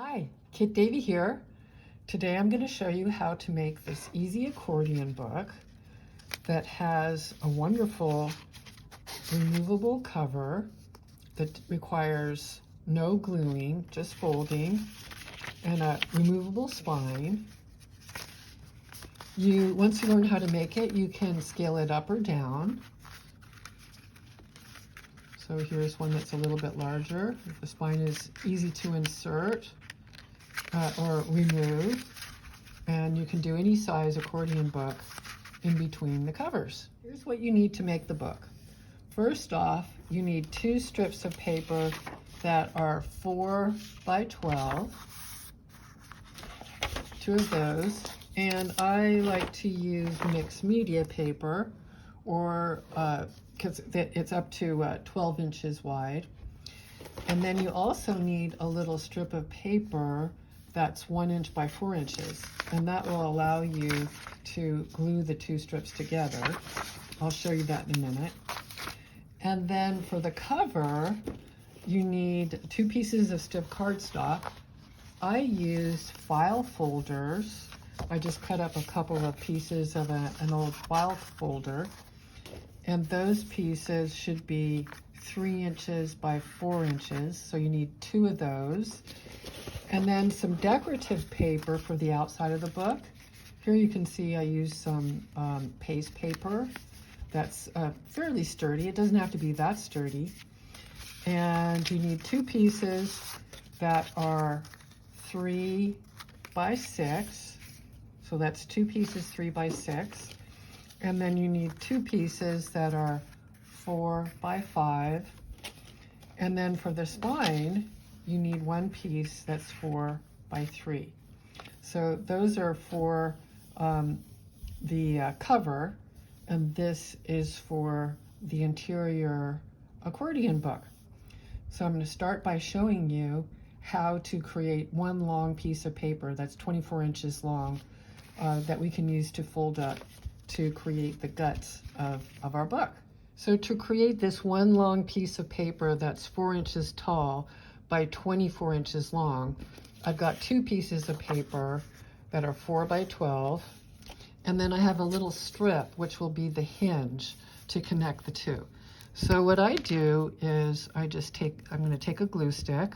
Hi, Kit Davy here. Today I'm going to show you how to make this easy accordion book that has a wonderful removable cover that requires no gluing, just folding, and a removable spine. Once you learn how to make it, you can scale it up or down. So here's one that's a little bit larger. The spine is easy to insert or remove, and you can do any size accordion book in between the covers. Here's what you need to make the book. First off, you need 2 strips of paper that are 4 by 12, 2 of those, and I like to use mixed media paper, or because it's up to 12 inches wide. And then you also need a little strip of paper that's 1 inch by 4 inches, and that will allow you to glue the 2 strips together. I'll show you that in a minute. And then for the cover, you need 2 pieces of stiff cardstock. I use file folders. I just cut up a couple of pieces of an old file folder, and those pieces should be 3 inches by 4 inches, so you need 2 of those. And then some decorative paper for the outside of the book. Here you can see I use some paste paper that's fairly sturdy. It doesn't have to be that sturdy. And you need 2 pieces that are 3 by 6. So that's 2 pieces 3 by 6. And then you need 2 pieces that are 4 by 5. And then for the spine, you need 1 piece that's 4 by 3. So those are for the cover, and this is for the interior accordion book. So I'm going to start by showing you how to create one long piece of paper that's 24 inches long that we can use to fold up to create the guts of our book. So to create this one long piece of paper that's 4 inches tall by 24 inches long, I've got 2 pieces of paper that are 4 by 12, and then I have a little strip which will be the hinge to connect the 2. So what I do is I'm going to take a glue stick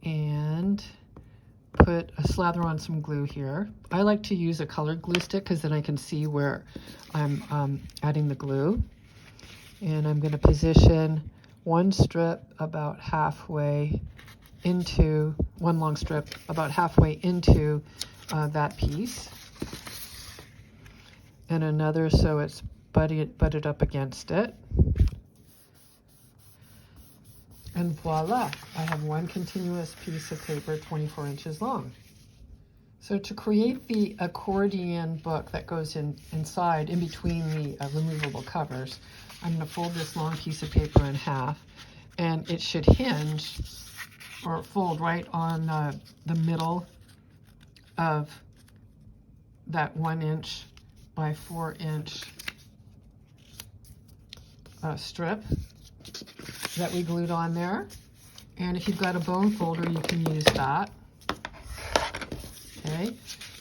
and slather on some glue here. I like to use a colored glue stick because then I can see where I'm adding the glue. And I'm going to position one strip about halfway into, one long strip about halfway into that piece, and another so it's butted up against it. And voila, I have one continuous piece of paper 24 inches long. So to create the accordion book that goes inside, in between the removable covers, I'm going to fold this long piece of paper in half, and it should hinge or fold right on the middle of that 1 inch by 4 inch strip that we glued on there. And if you've got a bone folder, you can use that. Okay,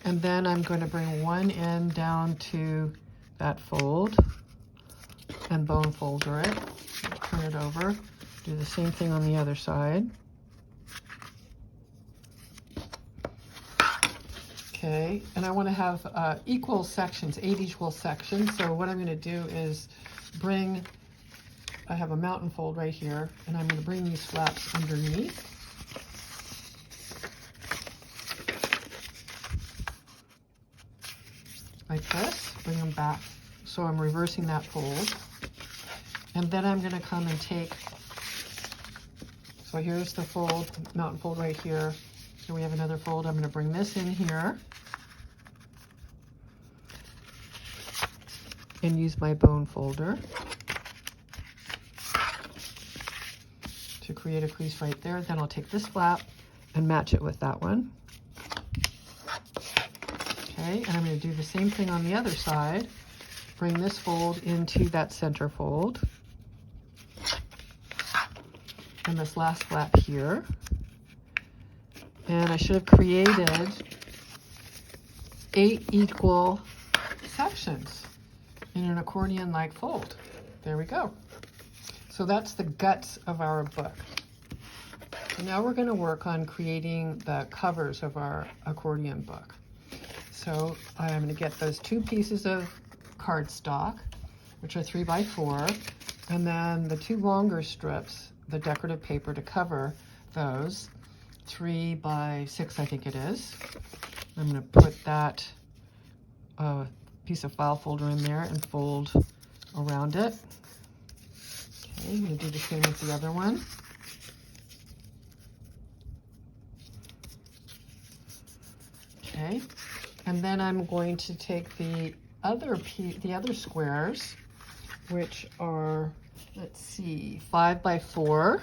and then I'm going to bring one end down to that fold and bone folder it, turn it over, do the same thing on the other side. Okay, and I want to have equal sections, 8 equal sections. So what I'm going to do is I have a mountain fold right here, and I'm going to bring these flaps underneath. Like this, bring them back. So I'm reversing that fold. And then I'm going to come and so here's the fold, mountain fold right here. Here we have another fold. I'm going to bring this in here and use my bone folder to create a crease right there. Then I'll take this flap and match it with that one. Okay, and I'm going to do the same thing on the other side. Bring this fold into that center fold. And this last flap here. And I should have created 8 equal sections in an accordion-like fold. There we go. So that's the guts of our book. So now we're going to work on creating the covers of our accordion book. So I'm going to get those 2 pieces of cardstock, which are 3 by 4, and then the 2 longer strips, the decorative paper to cover those, 3 by 6 I think it is. I'm going to put that piece of file folder in there and fold around it. Okay, I'm going to do the same with the other one. Okay, and then I'm going to take the other squares, which are, let's see, 5 by 4,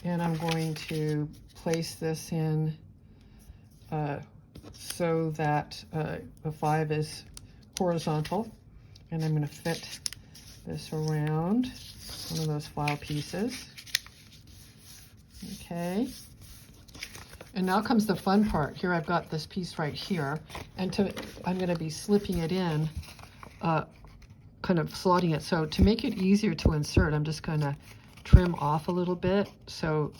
and I'm going to place this in so that the 5 is horizontal, and I'm going to fit this around one of those file pieces. Okay. And now comes the fun part. Here I've got this piece right here, and I'm going to be slipping it in, kind of slotting it. So to make it easier to insert, I'm just going to trim off a little bit so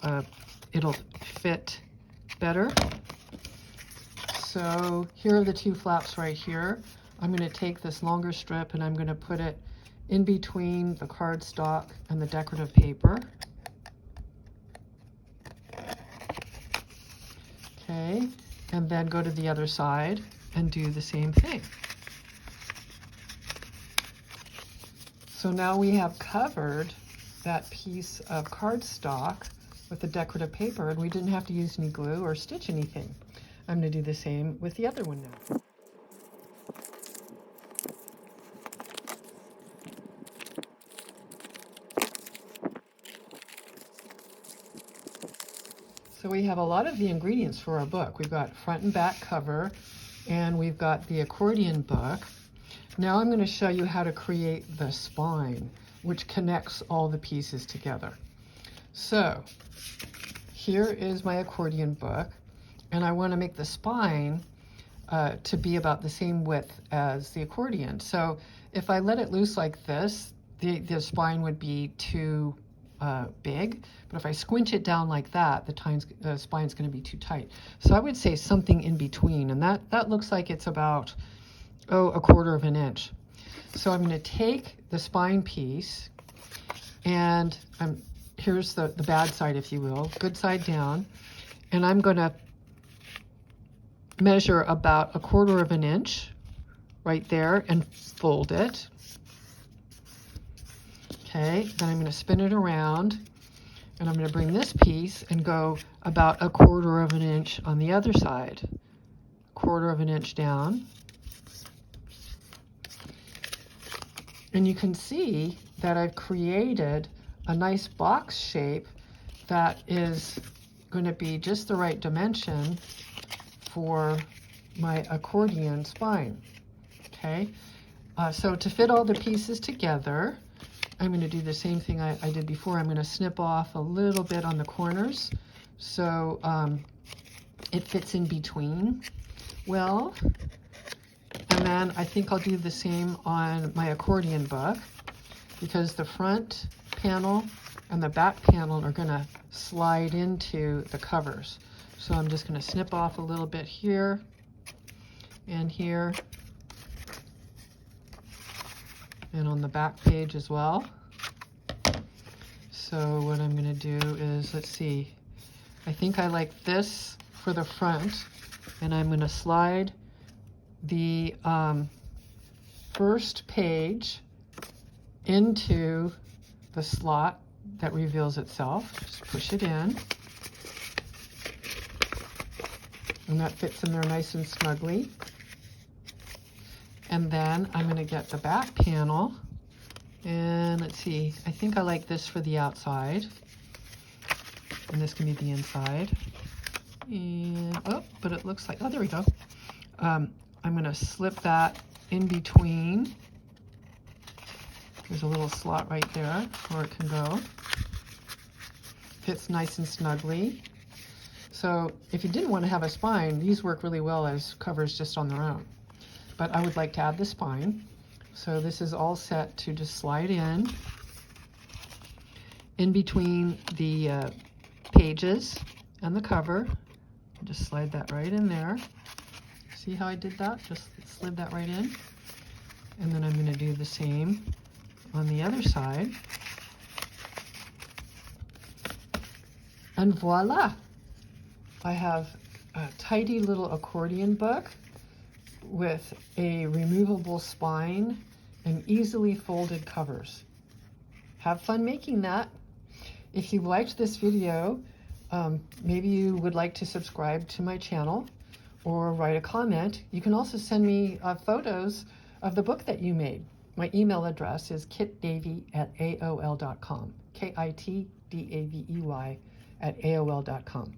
it'll fit better. So here are the 2 flaps right here. I'm going to take this longer strip and I'm going to put it in between the cardstock and the decorative paper. Okay, and then go to the other side and do the same thing. So now we have covered that piece of cardstock with the decorative paper, and we didn't have to use any glue or stitch anything. I'm going to do the same with the other one now. So we have a lot of the ingredients for our book. We've got front and back cover, and we've got the accordion book. Now I'm going to show you how to create the spine, which connects all the pieces together. So here is my accordion book, and I want to make the spine to be about the same width as the accordion. So if I let it loose like this, the spine would be too big, but if I squinch it down like that, the spine's going to be too tight. So I would say something in between, and that looks like it's about, a 1/4 inch. So I'm going to take the spine piece, and here's the bad side, if you will, good side down, and I'm going to measure about 1/4 inch right there and fold it. Okay, then I'm going to spin it around, and I'm going to bring this piece and go about 1/4 inch on the other side, 1/4 inch down. And you can see that I've created a nice box shape that is going to be just the right dimension for my accordion spine. Okay, so to fit all the pieces together, I'm going to do the same thing I did before. I'm going to snip off a little bit on the corners so it fits in between well. And then I think I'll do the same on my accordion book, because the front panel and the back panel are going to slide into the covers. So I'm just going to snip off a little bit here and here, and on the back page as well. So what I'm going to do is, let's see, I think I like this for the front, and I'm going to slide the first page into the slot that reveals itself. Just push it in, and that fits in there nice and snugly. And then I'm going to get the back panel, and let's see, I think I like this for the outside, and this can be the inside. And but it looks like, there we go. I'm going to slip that in between. There's a little slot right there where it can go. Fits nice and snugly. So if you didn't want to have a spine, these work really well as covers just on their own. But I would like to add the spine. So this is all set to just slide in between the pages and the cover. Just slide that right in there. See how I did that? Just slid that right in. And then I'm going to do the same on the other side. And voila! I have a tidy little accordion book with a removable spine and easily folded covers. Have fun making that. If you liked this video, maybe you would like to subscribe to my channel or write a comment. You can also send me photos of the book that you made. My email address is kitdavey@aol.com, KITDAVEY@AOL.com.